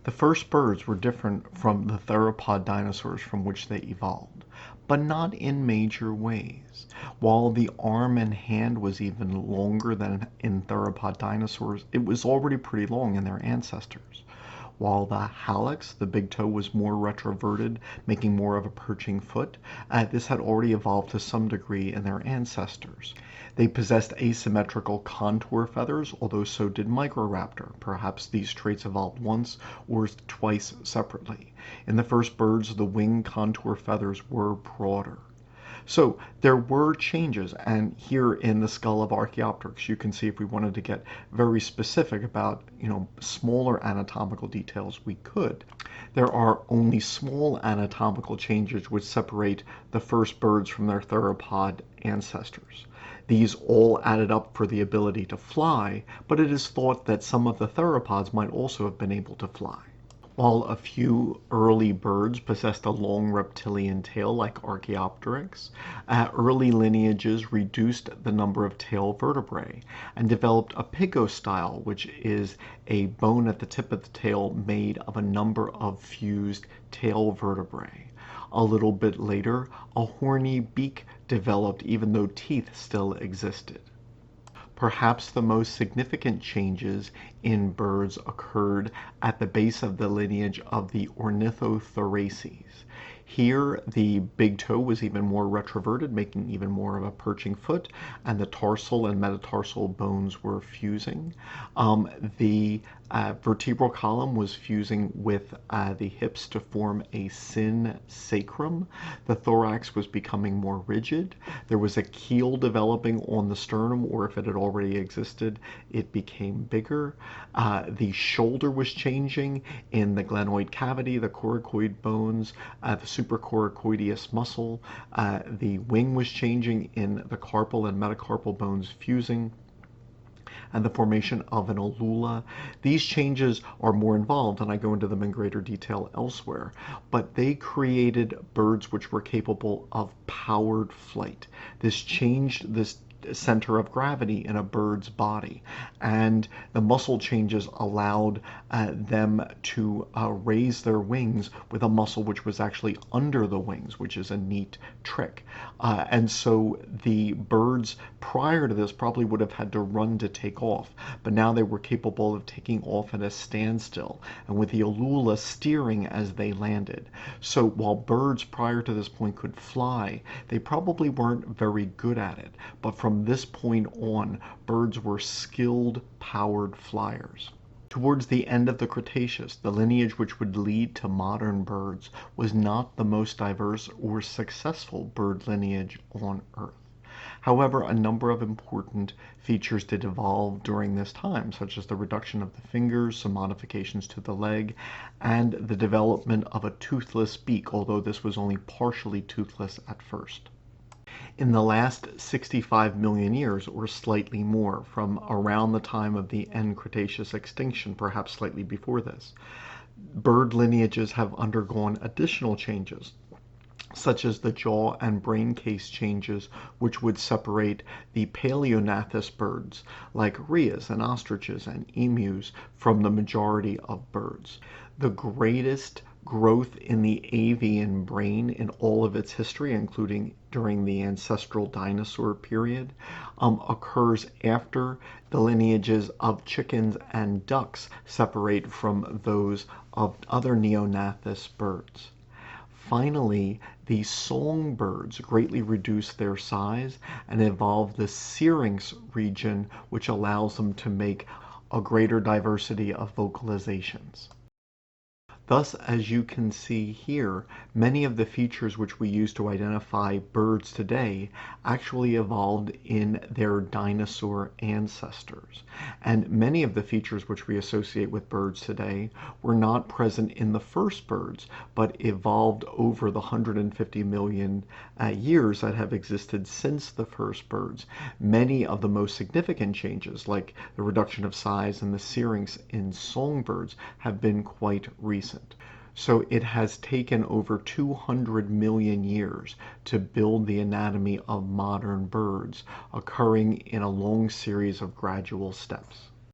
The first birds were different from the theropod dinosaurs from which they evolved, but not in major ways. While the arm and hand was even longer than in theropod dinosaurs, it was already pretty long in their ancestors. While the hallux, the big toe, was more retroverted, making more of a perching foot, this had already evolved to some degree in their ancestors. They possessed asymmetrical contour feathers, although so did Microraptor. Perhaps these traits evolved once or twice separately. In the first birds, the wing contour feathers were broader. So there were changes, and here in the skull of Archaeopteryx, you can see if we wanted to get very specific about, smaller anatomical details, we could. There are only small anatomical changes which separate the first birds from their theropod ancestors. These all added up for the ability to fly, but it is thought that some of the theropods might also have been able to fly. While a few early birds possessed a long reptilian tail like Archaeopteryx, early lineages reduced the number of tail vertebrae and developed a pygostyle, which is a bone at the tip of the tail made of a number of fused tail vertebrae. A little bit later, a horny beak developed even though teeth still existed. Perhaps the most significant changes in birds occurred at the base of the lineage of the Ornithothoraces. Here, the big toe was even more retroverted, making even more of a perching foot, and the tarsal and metatarsal bones were fusing. The vertebral column was fusing with the hips to form a synsacrum. The thorax was becoming more rigid. There was a keel developing on the sternum, or if it had already existed, it became bigger. The shoulder was changing in the glenoid cavity, the coracoid bones, the supracoracoideus muscle. The wing was changing in the carpal and metacarpal bones fusing, and the formation of an ulula. These changes are more involved, and I go into them in greater detail elsewhere, but they created birds which were capable of powered flight. This changed this center of gravity in a bird's body, and the muscle changes allowed them to raise their wings with a muscle which was actually under the wings, which is a neat trick. And so the birds prior to this probably would have had to run to take off, but now they were capable of taking off at a standstill and with the ulula steering as they landed. So while birds prior to this point could fly, they probably weren't very good at it, but from this point on, birds were skilled, powered flyers. Towards the end of the Cretaceous, the lineage which would lead to modern birds was not the most diverse or successful bird lineage on Earth. However, a number of important features did evolve during this time, such as the reduction of the fingers, some modifications to the leg, and the development of a toothless beak, although this was only partially toothless at first. In the last 65 million years, or slightly more, from around the time of the end Cretaceous extinction, perhaps slightly before this, bird lineages have undergone additional changes, such as the jaw and brain case changes, which would separate the paleognathous birds, like rheas and ostriches and emus, from the majority of birds. The greatest growth in the avian brain in all of its history, including during the ancestral dinosaur period, occurs after the lineages of chickens and ducks separate from those of other neognathous birds. Finally, the songbirds greatly reduce their size and evolve the syrinx region, which allows them to make a greater diversity of vocalizations. Thus, as you can see here, many of the features which we use to identify birds today actually evolved in their dinosaur ancestors. And many of the features which we associate with birds today were not present in the first birds, but evolved over the 150 million years that have existed since the first birds. Many of the most significant changes, like the reduction of size and the syrinx in songbirds, have been quite recent. So it has taken over 200 million years to build the anatomy of modern birds, occurring in a long series of gradual steps.